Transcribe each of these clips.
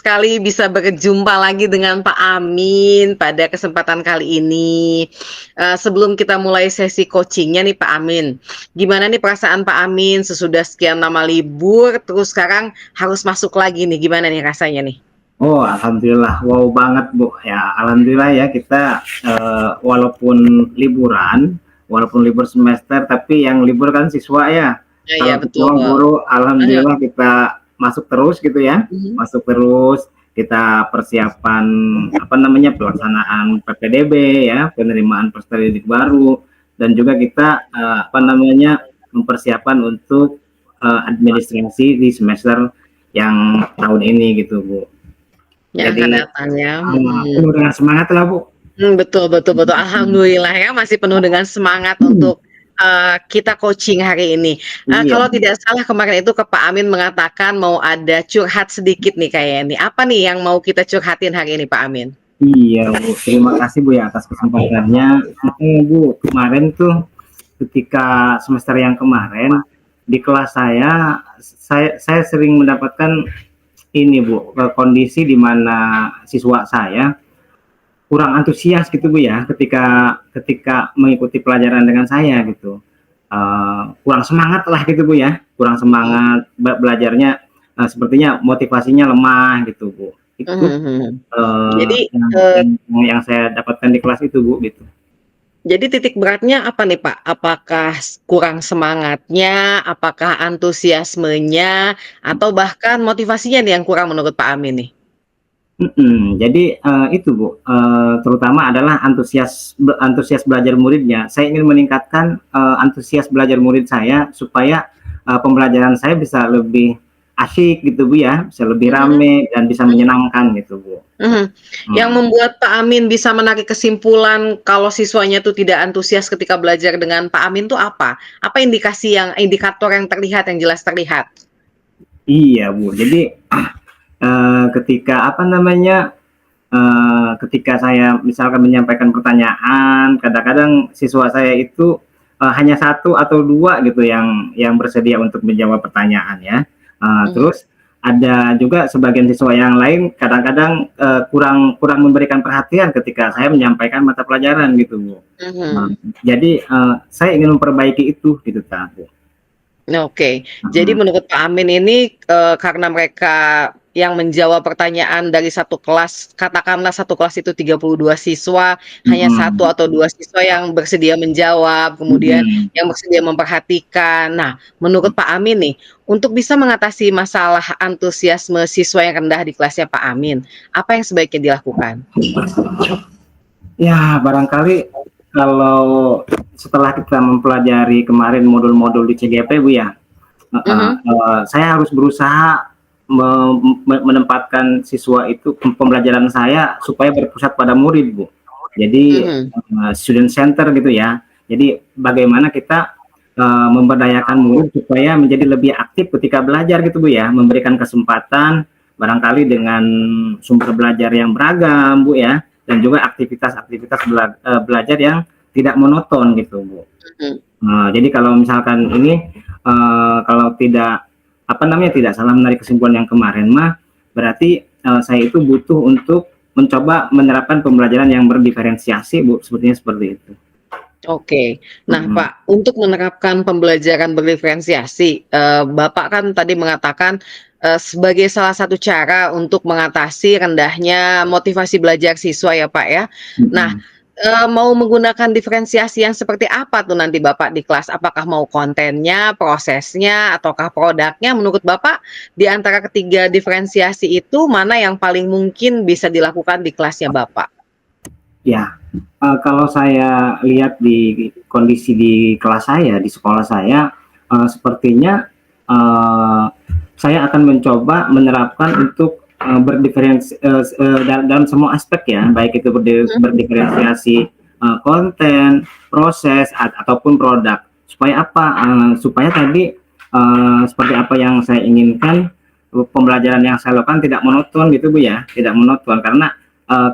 sekali bisa berjumpa lagi dengan Pak Amin pada kesempatan kali ini. Sebelum kita mulai sesi coaching-nya nih Pak Amin, gimana nih perasaan Pak Amin sesudah sekian lama libur, terus sekarang harus masuk lagi nih, gimana nih rasanya nih? Oh, alhamdulillah, wow banget Bu. Ya, alhamdulillah ya kita walaupun libur semester, tapi yang libur kan siswa ya. Ya, ya Kalau betul. kita guru, alhamdulillah kita masuk terus gitu ya, Mhm. masuk terus. Kita persiapan pelaksanaan PPDB ya, penerimaan peserta didik baru, dan juga kita mempersiapkan untuk administrasi di semester yang tahun ini gitu Bu. Yang akan Jadi datang ya, mhm. penuh dengan semangat lah Bu. Betul betul betul. Alhamdulillah ya masih penuh dengan semangat untuk, kita coaching hari ini. Iya. Kalau tidak salah kemarin itu ke Pak Amin mengatakan mau ada curhat sedikit nih kayaknya nih. Apa nih yang mau kita curhatin hari ini Pak Amin? Iya Bu, terima kasih Bu ya atas kesempatannya. Bu, kemarin tuh ketika semester yang kemarin di kelas saya sering mendapatkan ini Bu, kondisi di mana siswa saya kurang antusias gitu Bu ya, ketika mengikuti pelajaran dengan saya gitu. Kurang semangat lah gitu Bu ya, kurang semangat belajarnya, sepertinya motivasinya lemah gitu Bu. Mhm Itu mhm. Jadi, yang saya dapatkan di kelas itu Bu gitu. jadi titik beratnya apa nih Pak? Apakah kurang semangatnya, apakah antusiasmenya, atau bahkan motivasinya nih yang kurang menurut Pak Amin nih? Jadi itu Bu, terutama adalah antusias belajar muridnya. Saya ingin meningkatkan antusias belajar murid saya supaya pembelajaran saya bisa lebih asyik gitu Bu ya, bisa lebih Mhm mhm. rame dan bisa menyenangkan gitu Bu. Mhm. Yang Hmm. membuat Pak Amin bisa menarik kesimpulan kalau siswanya tuh tidak antusias ketika belajar dengan Pak Amin tuh apa? Apa indikator yang terlihat, yang jelas terlihat? Iya Bu, jadi ketika ketika saya misalkan menyampaikan pertanyaan, kadang-kadang siswa saya itu hanya satu atau dua gitu yang bersedia untuk menjawab pertanyaan ya. Mhm Terus ada juga sebagian siswa yang lain kadang-kadang kurang memberikan perhatian ketika saya menyampaikan mata pelajaran gitu Bu. mhm. Jadi saya ingin memperbaiki itu gitu Kak. Oke. Jadi Uh, menurut Pak Amin ini, karena mereka yang menjawab pertanyaan dari satu kelas, katakanlah satu kelas itu 32 siswa, hanya satu mm, atau 2 siswa yang bersedia menjawab, kemudian mm, yang bersedia memperhatikan. Nah, menurut Pak Amin nih, untuk bisa mengatasi masalah antusiasme siswa yang rendah di kelasnya Pak Amin, apa yang sebaiknya dilakukan? Ya, barangkali kalau setelah kita mempelajari kemarin modul-modul di CGP Bu ya, Mhm saya harus berusaha menempatkan siswa itu pembelajaran saya supaya berpusat pada murid Bu. Jadi mhm student center gitu ya. Jadi bagaimana kita memberdayakan murid supaya menjadi lebih aktif ketika belajar gitu Bu ya, memberikan kesempatan barangkali dengan sumber belajar yang beragam Bu ya, dan juga aktivitas-aktivitas belajar yang tidak monoton gitu Bu. mhm. Jadi kalau misalkan ini kalau tidak salah menarik kesimpulan yang kemarin mah berarti saya itu butuh untuk mencoba menerapkan pembelajaran yang berdiferensiasi Bu, sepertinya seperti itu. Oke. Nah, Hmm. Pak, untuk menerapkan pembelajaran berdiferensiasi, Bapak kan tadi mengatakan, sebagai salah satu cara untuk mengatasi rendahnya motivasi belajar siswa ya, Pak, ya. Nah, Hmm. mau menggunakan diferensiasi yang seperti apa tuh nanti Bapak di kelas? Apakah mau kontennya, prosesnya, ataukah produknya? Menurut Bapak, di antara ketiga diferensiasi itu, mana yang paling mungkin bisa dilakukan di kelasnya Bapak? Ya, kalau saya lihat di kondisi di kelas saya, di sekolah saya, sepertinya saya akan mencoba menerapkan untuk dalam semua aspek ya, baik itu Mhm berdiferensiasi konten, proses, ataupun produk. Supaya apa? Supaya tadi seperti apa yang saya inginkan, pembelajaran yang saya lakukan tidak monoton gitu Bu ya, tidak monoton karena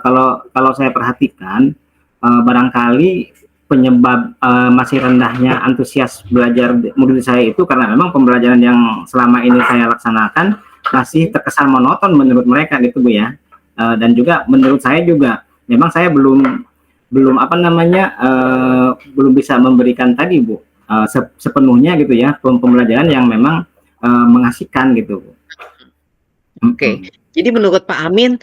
kalau saya perhatikan barangkali penyebab masih rendahnya antusias belajar murid saya itu karena memang pembelajaran yang selama ini saya laksanakan masih terkesan monoton menurut mereka gitu Bu ya. Dan juga menurut saya juga memang saya belum apa namanya belum bisa memberikan tadi Bu sepenuhnya gitu ya pembelajaran yang memang mengasihkan gitu Bu. Oke, jadi menurut Pak Amin,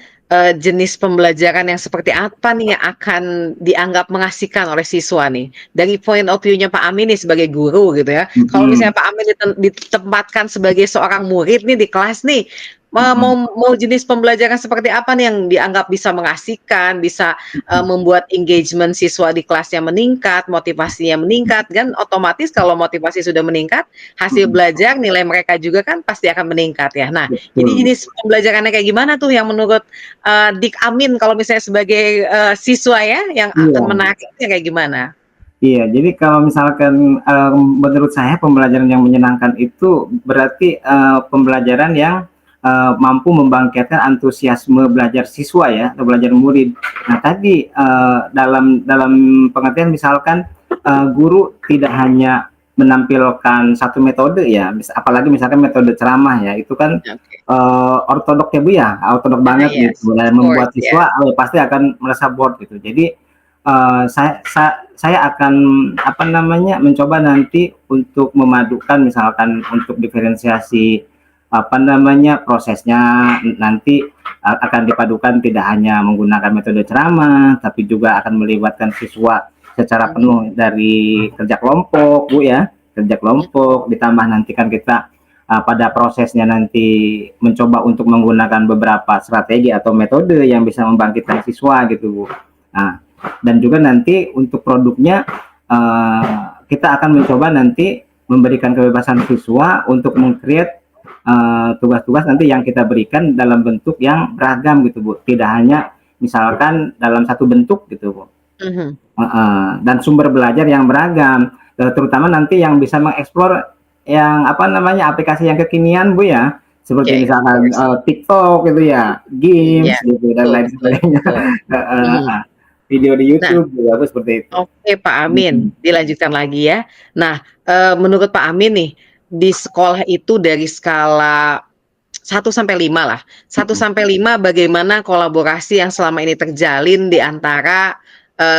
jenis pembelajaran yang seperti apa nih yang akan dianggap mengasihkan oleh siswa nih? Dari point of view-nya Pak Amin nih sebagai guru gitu ya. Kalau misalnya Pak Amin ditempatkan sebagai seorang murid nih di kelas nih, mau jenis pembelajaran seperti apa nih yang dianggap bisa mengasihkan, bisa membuat engagement siswa di kelasnya meningkat, motivasinya meningkat, kan otomatis kalau motivasi sudah meningkat, hasil belajar, nilai mereka juga kan pasti akan meningkat ya. Nah, jadi jenis pembelajarannya kayak gimana tuh yang menurut Dik Amin kalau misalnya sebagai siswa ya yang akan menariknya kayak gimana? Iya, jadi kalau misalkan menurut saya pembelajaran yang menyenangkan itu berarti pembelajaran yang mampu membangkitkan antusiasme belajar siswa ya, atau belajar murid. Nah tadi dalam pengertian misalkan guru tidak hanya menampilkan satu metode ya, apalagi misalkan metode ceramah ya, itu kan ortodok ya Bu ya, ortodok banget gitu, dan membuat siswa pasti akan merasa bored gitu. Jadi saya akan apa namanya mencoba nanti untuk memadukan misalkan untuk diferensiasi apa namanya prosesnya nanti akan dipadukan tidak hanya menggunakan metode ceramah tapi juga akan melibatkan siswa secara penuh dari kerja kelompok Bu ya, kerja kelompok ditambah nanti kan kita pada prosesnya nanti mencoba untuk menggunakan beberapa strategi atau metode yang bisa membangkitkan siswa gitu Bu. Nah, dan juga nanti untuk produknya kita akan mencoba nanti memberikan kebebasan siswa untuk meng-create tugas-tugas nanti yang kita berikan dalam bentuk yang beragam gitu Bu, tidak hanya misalkan dalam satu bentuk gitu Bu. Dan sumber belajar yang beragam, terutama nanti yang bisa mengeksplor yang apa namanya aplikasi yang kekinian Bu ya, seperti misalkan TikTok gitu ya, games gitu dan lain sebagainya. Video di YouTube juga seperti itu. Oke Pak Amin, dilanjutkan lagi ya. Nah, menurut Pak Amin nih, di sekolah itu dari skala 1 sampai 5 lah. 1 sampai 5 bagaimana kolaborasi yang selama ini terjalin di antara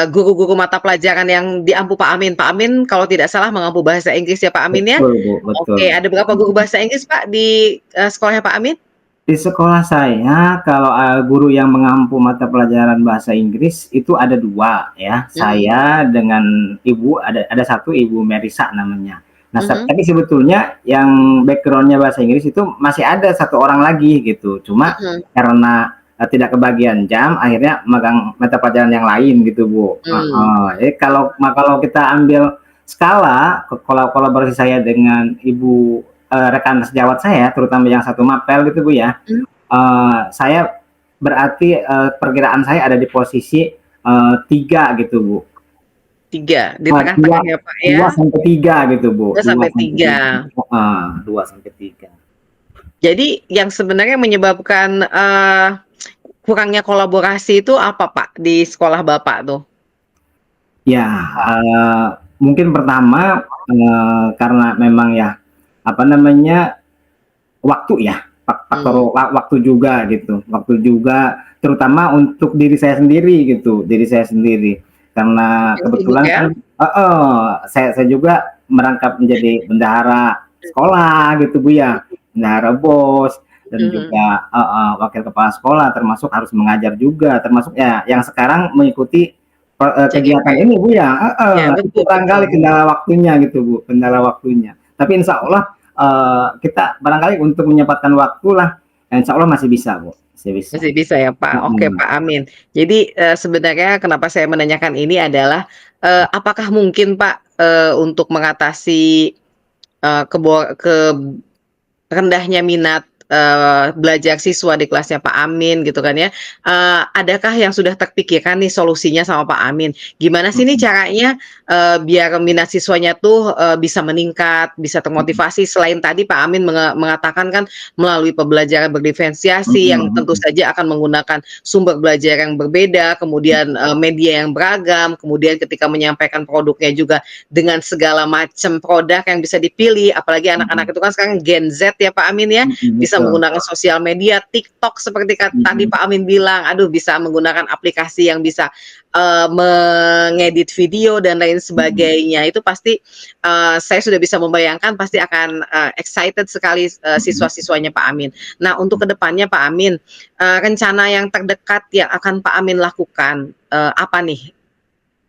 guru-guru mata pelajaran yang diampu Pak Amin. Pak Amin kalau tidak salah mengampu bahasa Inggris ya Pak Amin ya? Betul Bu, betul. Oke, ada berapa guru bahasa Inggris Pak di sekolahnya Pak Amin? Di sekolah saya kalau guru yang mengampu mata pelajaran bahasa Inggris itu ada 2 ya, saya dengan ibu ada satu Ibu Merisa namanya. Nah tapi sebetulnya yang background-nya bahasa Inggris itu masih ada 1 orang lagi gitu, cuma karena tidak kebagian jam akhirnya magang mata pelajaran yang lain gitu Bu. Jadi kalau kita ambil skala kolaborasi saya dengan Ibu rekan sejawat saya, terutama yang satu mapel gitu Bu ya, saya berarti perkiraan saya ada di posisi 3 gitu Bu. 3 di tengah-tengah ya Pak ya? 2 sampai 3 gitu Bu. 2 sampai 3. 2 sampai 3. Jadi yang sebenarnya menyebabkan kurangnya kolaborasi itu apa Pak di sekolah Bapak tuh? Ya, mungkin pertama karena memang ya apa namanya waktu ya, faktor waktu juga gitu, waktu juga terutama untuk diri saya sendiri gitu, karena kebetulan kan saya juga merangkap menjadi bendahara sekolah gitu Bu ya, bendahara BOS dan juga wakil kepala sekolah, termasuk harus mengajar juga, termasuk ya yang sekarang mengikuti kegiatan ini Bu ya, itu barangkali kendala waktunya gitu Bu, kendala waktunya. Tapi insya Allah kita barangkali untuk menyempatkan waktu lah, insya Allah masih bisa Bu. Masih bisa ya Pak. Oke Pak Amin. Jadi sebenarnya kenapa saya menanyakan ini adalah apakah mungkin Pak untuk mengatasi rendahnya minat belajar siswa di kelasnya Pak Amin gitu kan ya, adakah yang sudah terpikirkan nih solusinya sama Pak Amin? Gimana sih nih caranya biar minat siswanya tuh bisa meningkat, bisa termotivasi selain tadi Pak Amin mengatakan kan melalui pembelajaran berdiferensiasi yang tentu saja akan menggunakan sumber belajar yang berbeda, kemudian media yang beragam, kemudian ketika menyampaikan produknya juga dengan segala macam produk yang bisa dipilih, apalagi anak-anak itu kan sekarang Gen Z ya Pak Amin ya, bisa bisa betul. menggunakan sosial media, TikTok seperti tadi Mhm, Pak Amin bilang, aduh bisa menggunakan aplikasi yang bisa, mengedit video dan lain mhm, sebagainya. Itu pasti, saya sudah bisa membayangkan pasti akan, excited sekali, mhm. siswa-siswanya Pak Amin. Nah, untuk kedepannya Pak Amin, rencana yang terdekat yang akan Pak Amin lakukan, apa nih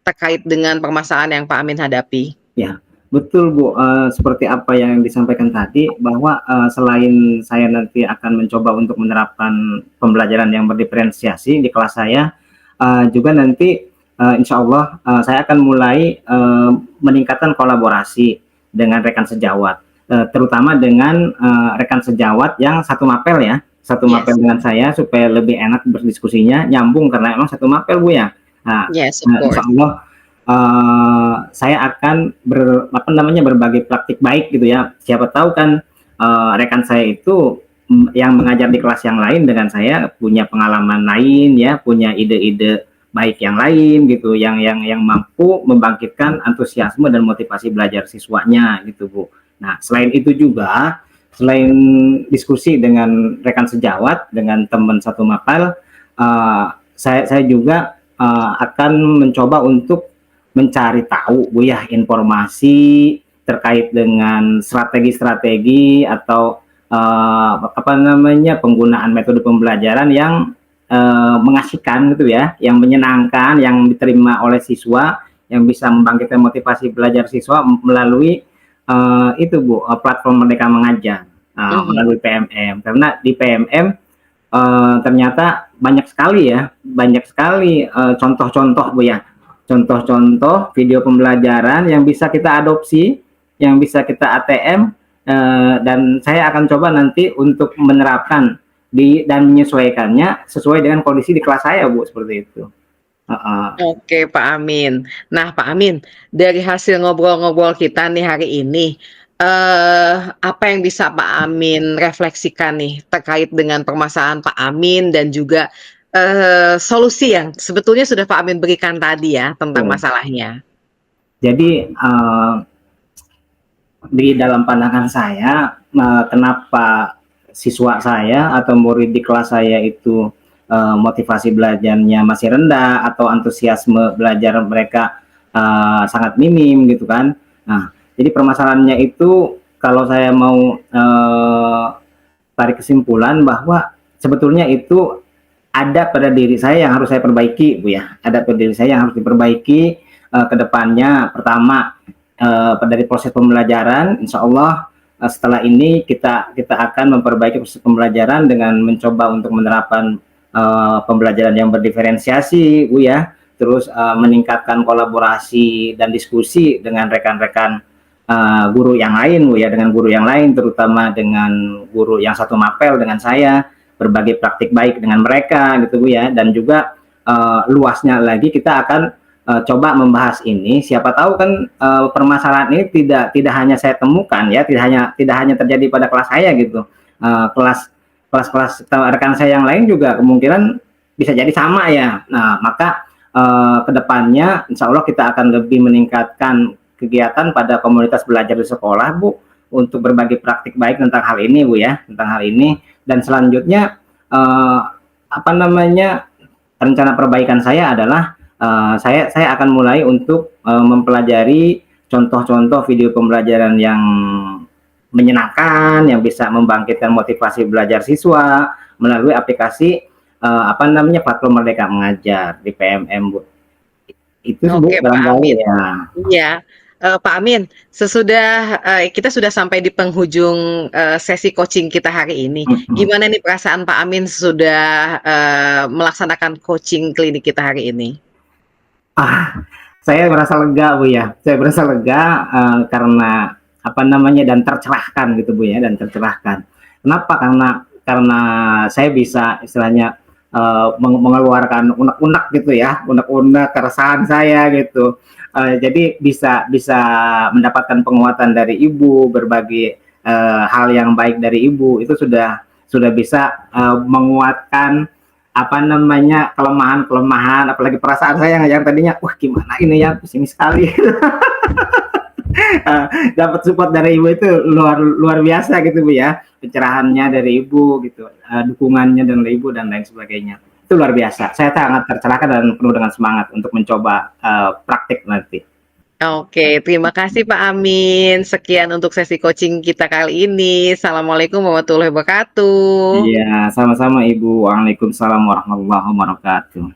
terkait dengan permasalahan yang Pak Amin hadapi? Ya, betul Bu, seperti apa yang disampaikan tadi bahwa, selain saya nanti akan mencoba untuk menerapkan pembelajaran yang berdiferensiasi di kelas saya, juga nanti, insyaallah, saya akan mulai, meningkatkan kolaborasi dengan rekan sejawat, terutama dengan, rekan sejawat yang satu mapel ya, satu mapel Yes, dengan saya supaya lebih enak berdiskusinya, nyambung karena emang satu mapel Bu ya. Nah, yes, of course. insyaallah saya akan berbagi praktik baik gitu ya. Siapa tahu kan, rekan saya itu, yang mengajar di kelas yang lain dengan saya punya pengalaman lain ya, punya ide-ide baik yang lain gitu, yang mampu membangkitkan antusiasme dan motivasi belajar siswanya gitu, Bu. Nah, selain itu juga, selain diskusi dengan rekan sejawat, dengan teman satu mapel, saya juga, akan mencoba untuk mencari tahu Bu ya informasi terkait dengan strategi-strategi atau apa namanya penggunaan metode pembelajaran yang mengasihkan gitu ya, yang menyenangkan, yang diterima oleh siswa, yang bisa membangkitkan motivasi belajar siswa melalui itu Bu, platform Merdeka Mengajar, Mhm. melalui PMM. Karena di PMM ternyata banyak sekali ya, banyak sekali contoh-contoh Bu ya, contoh-contoh video pembelajaran yang bisa kita adopsi, yang bisa kita ATM, dan saya akan coba nanti untuk menerapkan dan menyesuaikannya sesuai dengan kondisi di kelas saya Bu, seperti itu. Heeh. Oke, Pak Amin. Nah, Pak Amin, dari hasil ngobrol-ngobrol kita nih hari ini, apa yang bisa Pak Amin refleksikan nih terkait dengan permasalahan Pak Amin dan juga, solusi yang sebetulnya sudah Pak Amin berikan tadi ya tentang Betul. masalahnya? Jadi, di dalam pandangan saya, kenapa siswa saya atau murid di kelas saya itu, motivasi belajarnya masih rendah atau antusiasme belajar mereka, sangat minim gitu kan. Nah, jadi permasalahannya itu kalau saya mau, tarik kesimpulan bahwa sebetulnya itu ada pada diri saya yang harus saya perbaiki, Bu ya. Ada pada diri saya yang harus diperbaiki, ke depannya. Pertama, dari proses pembelajaran, insya Allah setelah ini kita akan memperbaiki proses pembelajaran dengan mencoba untuk menerapkan pembelajaran yang berdiferensiasi, Bu ya. Terus meningkatkan kolaborasi dan diskusi dengan rekan-rekan guru yang lain, Bu ya, dengan guru yang lain, terutama dengan guru yang satu mapel dengan saya, berbagi praktik baik dengan mereka gitu Bu ya, dan juga luasnya lagi kita akan coba membahas ini. Siapa tahu kan permasalahan ini tidak hanya saya temukan ya, tidak hanya terjadi pada kelas saya gitu. Kelas-kelas rekan saya yang lain juga kemungkinan bisa jadi sama ya. Nah, maka kedepannya insya Allah kita akan lebih meningkatkan kegiatan pada komunitas belajar di sekolah Bu, untuk berbagi praktik baik tentang hal ini Bu ya, tentang hal ini. Dan selanjutnya apa namanya, rencana perbaikan saya adalah saya akan mulai untuk mempelajari contoh-contoh video pembelajaran yang menyenangkan, yang bisa membangkitkan motivasi belajar siswa melalui aplikasi apa namanya platform Merdeka Mengajar di PMM Bu. Itu sih Bu Oke, Pak barangkali Amin. ya. Iya, Pak Amin, sesudah, kita sudah sampai di penghujung, sesi coaching kita hari ini. Mhm. Gimana nih perasaan Pak Amin sudah, melaksanakan coaching klinik kita hari ini? Ah, saya merasa lega Bu ya, saya merasa lega, karena apa namanya, dan tercerahkan gitu Bu ya, dan tercerahkan. Kenapa? Karena saya bisa istilahnya, mengeluarkan unek-unek gitu ya, unek-unek keresahan saya gitu. Jadi bisa bisa mendapatkan penguatan dari Ibu, berbagi, hal yang baik dari Ibu, itu sudah bisa, menguatkan apa namanya, kelemahan-kelemahan, apalagi perasaan saya yang tadinya, "Wah gimana ini ya, pesimis sekali." Dapat support dari ibu itu luar luar biasa gitu Bu ya, pencerahannya dari ibu gitu, dukungannya dari ibu dan lain sebagainya. Itu luar biasa. Saya sangat tercerahkan dan penuh dengan semangat untuk mencoba praktik nanti. Oke, terima kasih Pak Amin. Sekian untuk sesi coaching kita kali ini. Assalamualaikum warahmatullahi wabarakatuh. Iya, sama-sama Ibu. Waalaikumsalam warahmatullahi wabarakatuh.